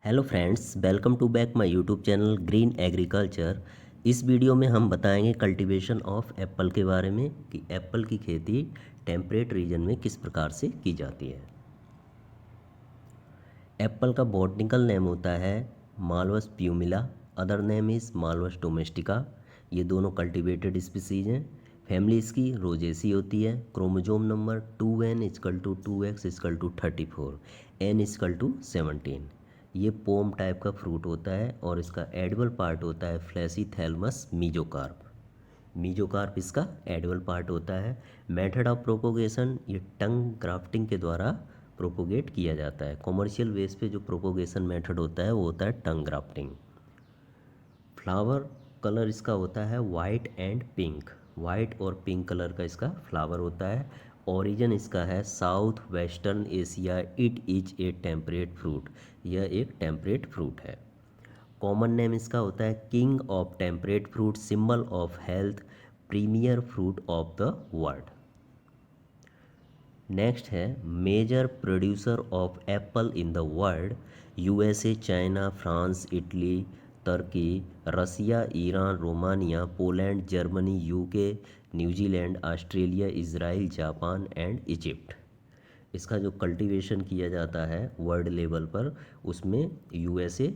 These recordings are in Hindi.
Hello friends, welcome to back my YouTube channel green agriculture. इस वीडियो में हम बताएंगे कल्टीवेशन ऑफ एप्पल के बारे में कि एप्पल की खेती टेम्परेट रीजन में किस प्रकार से की जाती है। एप्पल का बॉटनिकल नेम होता है Malus pumila, other name is Malus domestica. ये दोनों कल्टीवेटेड स्पीसीज हैं। फैमिली इसकी रोजेसी होती है। Chromosome number 2n equal to 2x equal to 34, n equal to 17। ये पोम टाइप का फ्रूट होता है और इसका एडिबल पार्ट होता है फ्लैसी थैलमस मीजोकार्प। मीजोकार्प इसका एडिबल पार्ट होता है। मेथड ऑफ प्रोपोगेशन, ये टंग ग्राफ्टिंग के द्वारा प्रोपोगेट किया जाता है। कॉमर्शियल बेस पे जो प्रोपोगेशन मेथड होता है वो होता है टंग ग्राफ्टिंग। फ्लावर कलर इसका होता है वाइट एंड पिंक। वाइट और पिंक कलर का इसका फ्लावर होता है। ओरिजिन इसका है south western Asia. It is a temperate fruit. यह एक टेम्परेट फ्रूट है। कॉमन नेम इसका होता है king of temperate fruit, symbol of health, premier fruit of the world. Next है major producer of apple in the world. USA, China, France, Italy, तुर्की, Russia, Iran, Romania, Poland, Germany, UK, New Zealand, Australia, Israel, Japan and Egypt. इसका जो कल्टीवेशन किया जाता है वर्ल्ड लेवल पर, उसमें USA,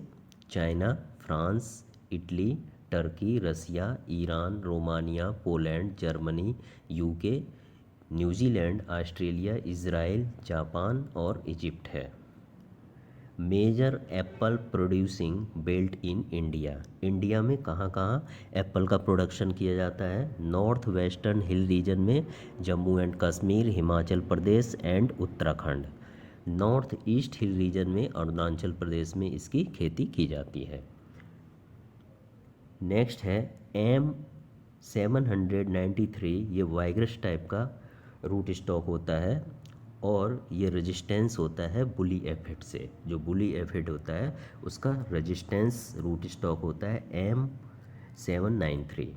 China, France, Italy, Turkey, Russia, Iran, Romania, Poland, Germany, UK, New Zealand, Australia, Israel, Japan और इजिप्ट है। Major apple producing belt in India. India में कहाँ कहाँ एप्पल का प्रोडक्शन किया जाता है? नॉर्थ वेस्टर्न हिल रीजन में Jammu and Kashmir, Himachal Pradesh and Uttarakhand. North east hill region में अरुणाचल प्रदेश में इसकी खेती की जाती है। नेक्स्ट है M793। ये वाइग्रस टाइप का रूट स्टॉक होता है और ये रेजिस्टेंस होता है बुली एफिड से। जो बुली एफिड होता है उसका रेजिस्टेंस रूट स्टॉक होता है M793,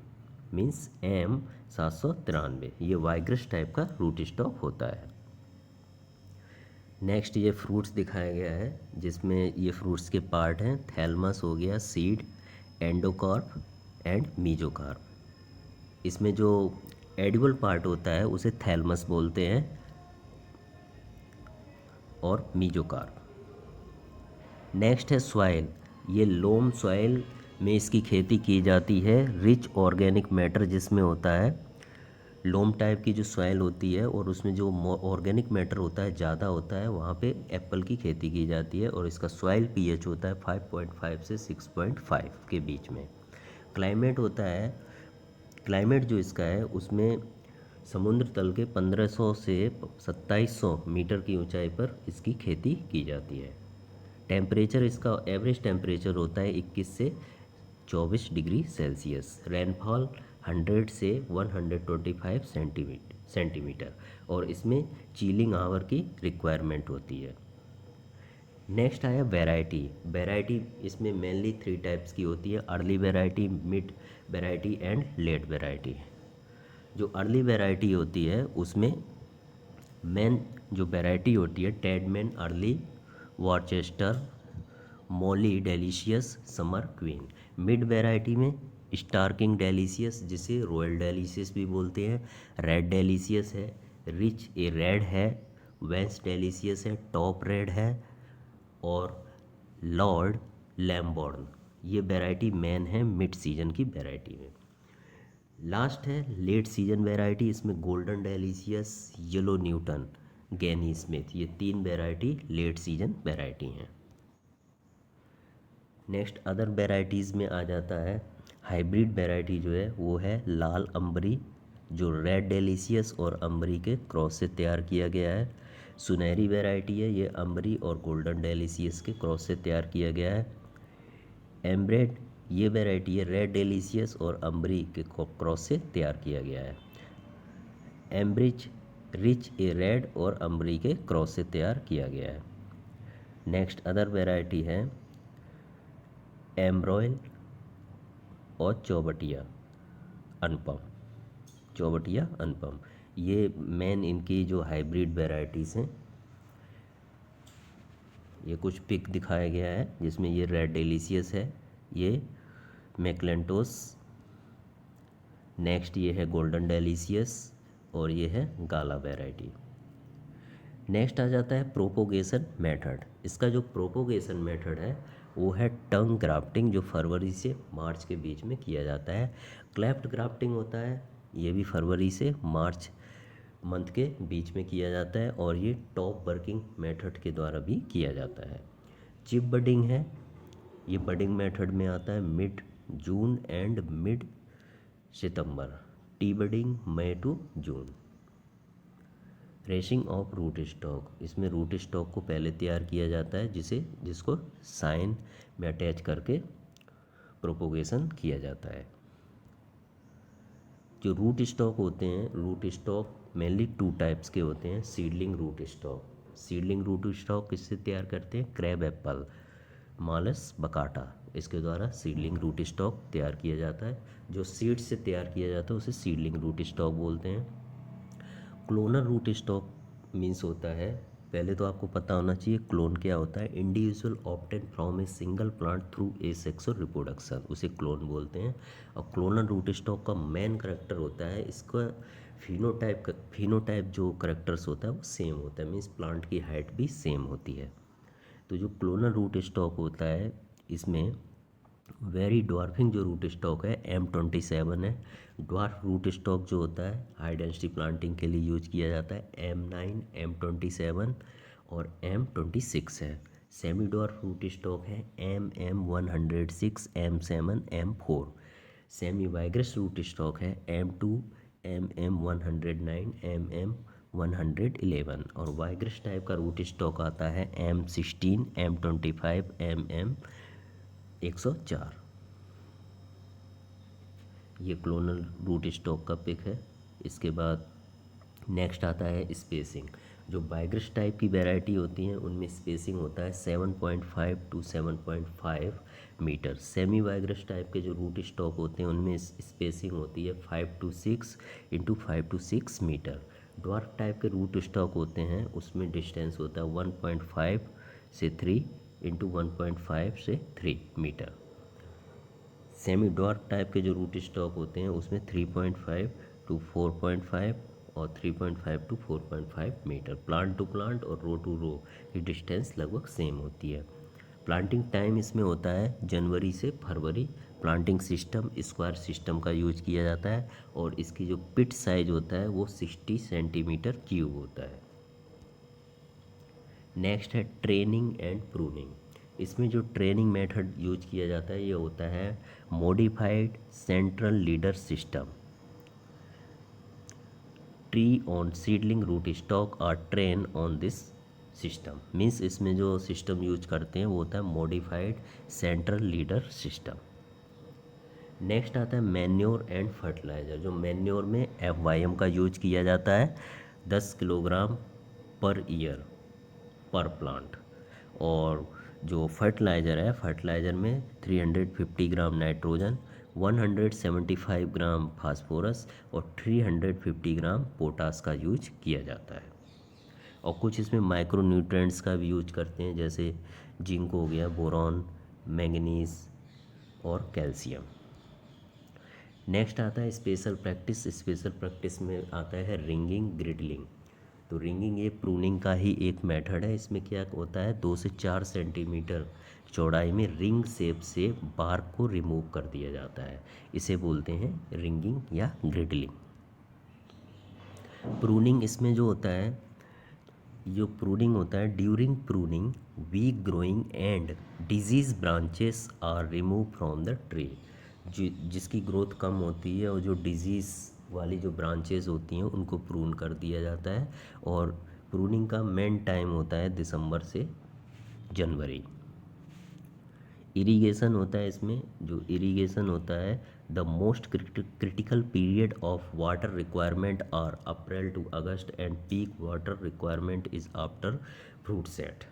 मीन्स M793। ये वाइग्रस टाइप का रूट स्टॉक होता है। नेक्स्ट ये फ्रूट्स दिखाया गया है जिसमें ये फ्रूट्स के पार्ट हैं। थैलमस हो गया, सीड, एंडोकार्प एंड मीजोकार्प। इसमें जो एडिबल पार्ट होता है उसे थैलमस बोलते हैं और मीजोकार्प। नेक्स्ट है सॉइल। ये लोम सॉइल में इसकी खेती की जाती है। रिच ऑर्गेनिक मैटर जिसमें होता है। लोम टाइप की जो सॉइल होती है और उसमें जो ऑर्गेनिक मैटर होता है ज़्यादा होता है, वहाँ पे एप्पल की खेती की जाती है और इसका सॉइल पीएच होता है 5.5 से 6.5 के बीच में। क्लाइमेट होता है, क्लाइमेट जो इसका है उसमें समुद्र तल के 1500 से 2700 मीटर की ऊंचाई पर इसकी खेती की जाती है। टेम्परेचर इसका एवरेज टेम्परेचर होता है 21 से 24 डिग्री सेल्सियस। रेनफॉल 100 से 125 सेंटीमीटर और इसमें चीलिंग आवर की रिक्वायरमेंट होती है। नेक्स्ट आया वैरायटी। वैरायटी इसमें मेनली 3 टाइप्स की होती है: early variety, mid variety and late variety. जो अर्ली वैरायटी होती है उसमें मेन जो वैरायटी होती है Tydeman early, Worcester, Molly delicious, summer queen. Mid variety में स्टार किंग डेलीशियस, जिसे रॉयल डेलीशियस भी बोलते हैं, रेड डेलीशियस है, रिच ए रेड है, वेंस डेलीशियस है, टॉप रेड है और लॉर्ड लैम्बॉर्न। ये वैरायटी मेन है मिड सीजन की वैरायटी में। लास्ट है लेट सीजन वैरायटी। इसमें गोल्डन डेलीशियस, येलो न्यूटन, गैनी स्मिथ, ये 3 वैरायटी लेट सीजन वैरायटी हैं। नेक्स्ट अदर वैरायटीज़ में आ जाता है हाइब्रिड वैरायटी जो है वो है लाल अंबरी, जो रेड डेलीशियस और अंबरी के क्रॉस से तैयार किया गया है। सुनहरी वैरायटी है, ये अंबरी और गोल्डन डेलीशियस के क्रॉस से तैयार किया गया है। एम्ब्रेड, ये वैरायटी है रेड डेलीशियस और अंबरी के क्रॉस से तैयार किया गया है। एम्ब्रिज रिच ए रेड और अंबरी के क्रॉस से तैयार किया गया है। नेक्स्ट अदर वैरायटी है एम्ब्रॉयल और चौबटिया अनुपम। चौबटिया अनुपम, ये मेन इनकी जो हाइब्रिड वैरायटीज़ हैं। ये कुछ पिक दिखाया गया है जिसमें ये रेड डेलीशियस है, ये मैकलेंटोस, नेक्स्ट ये है गोल्डन डेलीशियस और ये है गाला वैरायटी। नेक्स्ट आ जाता है प्रोपोगेशन मेथड। इसका जो प्रोपोगेशन मेथड है वो है टंग ग्राफ्टिंग, जो फरवरी से मार्च के बीच में किया जाता है। क्लेफ्ट ग्राफ्टिंग होता है, ये भी फरवरी से मार्च मंथ के बीच में किया जाता है, और ये टॉप वर्किंग मेथड के द्वारा भी किया जाता है। चिप बडिंग है, ये बडिंग मेथड में आता है मिड जून एंड मिड सितंबर। T budding May to June. Raising of root stock, इसमें रूट स्टॉक को पहले तैयार किया जाता है जिसको साइन में अटैच करके प्रोपोगेशन किया जाता है। जो रूट स्टॉक होते हैं, root stock mainly two types के होते हैं। Seedling root stock, seedling root stock किससे तैयार करते हैं? क्रैब एप्पल, मालस बकाटा, इसके द्वारा सीडलिंग रूट स्टॉक तैयार किया जाता है। जो सीड से तैयार किया जाता है उसे सीडलिंग रूट स्टॉक बोलते हैं। क्लोनर रूट स्टॉक मीन्स होता है, पहले तो आपको पता होना चाहिए क्लोन क्या होता है। Individual obtain from a single plant through asexual reproduction, उसे क्लोन बोलते हैं। और क्लोनर रूट स्टॉक का मेन करेक्टर होता है, इसका फिनोटाइप जो करेक्टर्स होता है वो सेम होता है, मीन्स प्लांट की हाइट भी सेम होती है। तो जो क्लोनर रूट स्टॉक होता है इसमें वेरी ड्वार्फिंग जो रूट स्टॉक है M27 है। ड्वार्फ रूट स्टॉक जो होता है हाई डेंसिटी प्लांटिंग के लिए यूज किया जाता है M9, M27 और M26 है। सेमी ड्वार्फ रूट स्टॉक है MM106, M7, M4। Semi वाइग्रस root stock है M2, MM109, MM111। और वाइग्रस टाइप का रूट स्टॉक आता है M16, M25, MM104। ये क्लोनल रूट स्टॉक का पिक है। इसके बाद नेक्स्ट आता है स्पेसिंग। जो वाइग्रस टाइप की वैरायटी होती हैं उनमें स्पेसिंग होता है 7.5 टू 7.5 मीटर। सेमी वाइग्रस टाइप के जो रूट स्टॉक होते हैं उनमें स्पेसिंग होती है 5 to 6 into 5 to 6 metre. Dwarf type के रूट स्टॉक होते हैं उसमें डिस्टेंस होता है 1.5 से 3 इंटू 1.5 से 3 मीटर। सेमी ड्वार्फ टाइप के जो रूट स्टॉक होते हैं उसमें 3.5 टू 4.5 और 3.5 to 4.5 metre. Plant to plant और रो टू रो की डिस्टेंस लगभग सेम होती है। प्लांटिंग टाइम इसमें होता है जनवरी से फरवरी। प्लांटिंग सिस्टम स्क्वायर सिस्टम का यूज किया जाता है और इसकी जो पिट साइज होता है वो 60 सेंटीमीटर क्यूब होता है। नेक्स्ट है ट्रेनिंग एंड प्रूनिंग। इसमें जो ट्रेनिंग मेथड यूज किया जाता है ये होता है modified central leader system. Tree on seedling root stock are train on this system, means इसमें जो सिस्टम यूज करते हैं वो होता है modified central leader system. Next आता है मैन्योर एंड फर्टिलाइज़र। जो मैन्योर में FYM का यूज किया जाता है 10 किलोग्राम पर ईयर पर प्लांट। और जो फर्टिलाइज़र है, फर्टिलाइज़र में 350 ग्राम नाइट्रोजन, 175 ग्राम फास्फोरस और 350 ग्राम पोटास का यूज किया जाता है। और कुछ इसमें माइक्रो न्यूट्रिएंट्स का भी यूज करते हैं, जैसे जिंक हो गया, बोरॉन, मैंगनीज और कैल्शियम। नेक्स्ट आता है स्पेशल प्रैक्टिस। स्पेशल प्रैक्टिस में आता है रिंगिंग, ग्रिडलिंग। तो रिंगिंग ये प्रूनिंग का ही एक मेथड है। इसमें क्या होता है 2 से 4 सेंटीमीटर चौड़ाई में रिंग शेप से बार्क को रिमूव कर दिया जाता है, इसे बोलते हैं रिंगिंग या ग्रिडलिंग। प्रूनिंग इसमें जो होता है, जो प्रूनिंग होता है, during pruning weak growing and disease branches are remove from the tree. जिसकी ग्रोथ कम होती है और जो डिजीज़ वाली जो ब्रांचेस होती हैं उनको प्रून कर दिया जाता है। और प्रूनिंग का मेन टाइम होता है दिसंबर से जनवरी। इरिगेशन होता है इसमें। जो इरिगेशन होता है, the most critical period of water requirement are April to August and peak water requirement is after fruit set.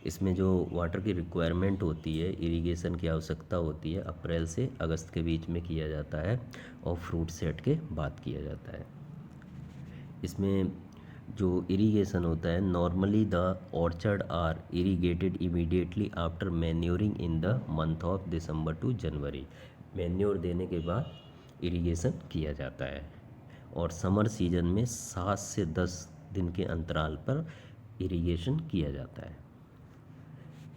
इसमें जो वाटर की रिक्वायरमेंट होती है, इरिगेशन की आवश्यकता होती है, अप्रैल से अगस्त के बीच में किया जाता है और फ्रूट सेट के बाद किया जाता है। इसमें जो इरिगेशन होता है, normally the orchard are irrigated immediately after manuring in the month of December to January. Manure देने के बाद इरिगेशन किया जाता है और समर सीजन में 7 से 10 दिन के अंतराल पर इरिगेशन किया जाता है।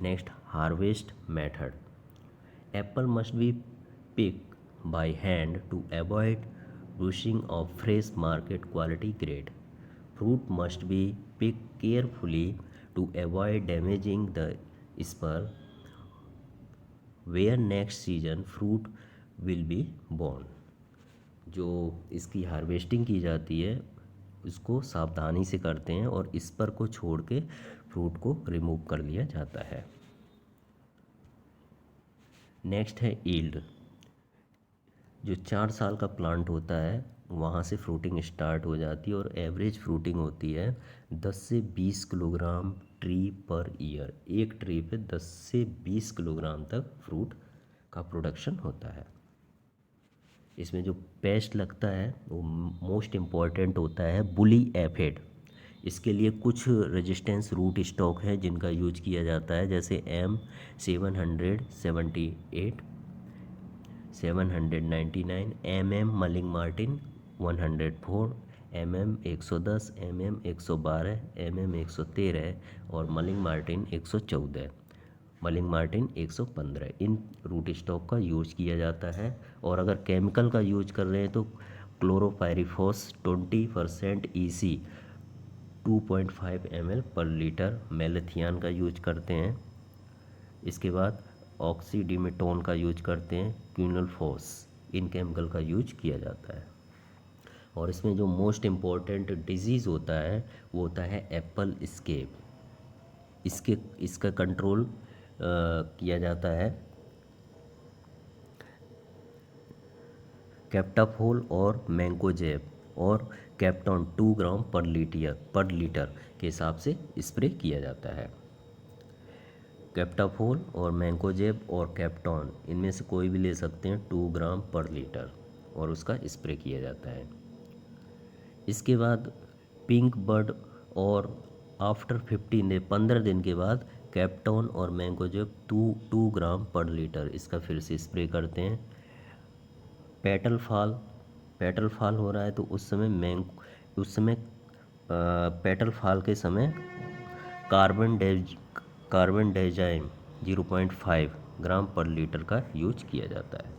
Next, harvest method. Apple must be pick by hand to avoid bushing of fresh market quality grade. Fruit must be picked carefully to avoid damaging the spur where next season fruit will be born. जो इसकी हार्वेस्टिंग की जाती है उसको सावधानी से करते हैं और स्पर को छोड़ के फ्रूट को रिमूव कर लिया जाता है। नेक्स्ट है ईल्ड। जो 4 साल का प्लांट होता है वहाँ से फ्रूटिंग स्टार्ट हो जाती है और एवरेज फ्रूटिंग होती है 10 से 20 किलोग्राम ट्री पर ईयर। एक ट्री पे 10 से 20 किलोग्राम तक फ्रूट का प्रोडक्शन होता है। इसमें जो पेस्ट लगता है वो मोस्ट इम्पॉर्टेंट होता है बुली एफिड। इसके लिए कुछ रेजिस्टेंस रूट स्टॉक है जिनका यूज किया जाता है, जैसे M778, 799, mulling Martin 104, MM110, MM112, MM113 और मलिंग मार्टिन 114, मलिंग मार्टिन 115। इन रूट स्टॉक का यूज किया जाता है। और अगर केमिकल का यूज कर रहे हैं तो क्लोरोपायरीफॉस 20% EC 2.5 ml पर लीटर मेलेथियान का यूज करते हैं। इसके बाद ऑक्सीडिमेटोन का यूज करते हैं, क्विनोलफॉस, इन केमिकल का यूज किया जाता है। और इसमें जो मोस्ट इम्पॉर्टेंट डिजीज़ होता है वो होता है एप्पल स्केप। इसका कंट्रोल किया जाता है कैप्टाफोल और मैंकोजेब और कैप्टॉन 2 ग्राम पर लीटर के हिसाब से स्प्रे किया जाता है। कैप्टाफोल और मैंकोजेब और कैप्टॉन इनमें से कोई भी ले सकते हैं, 2 ग्राम पर लीटर, और उसका स्प्रे किया जाता है। इसके बाद पिंक बर्ड और आफ्टर 15 दिन के बाद कैप्टॉन और मैंकोजेब 2 ग्राम पर लीटर इसका फिर से स्प्रे करते हैं। पेटल फॉल हो रहा है तो उस समय पेटल फॉल के समय कार्बन डाइजाइम 0.5 ग्राम पर लीटर का यूज किया जाता है।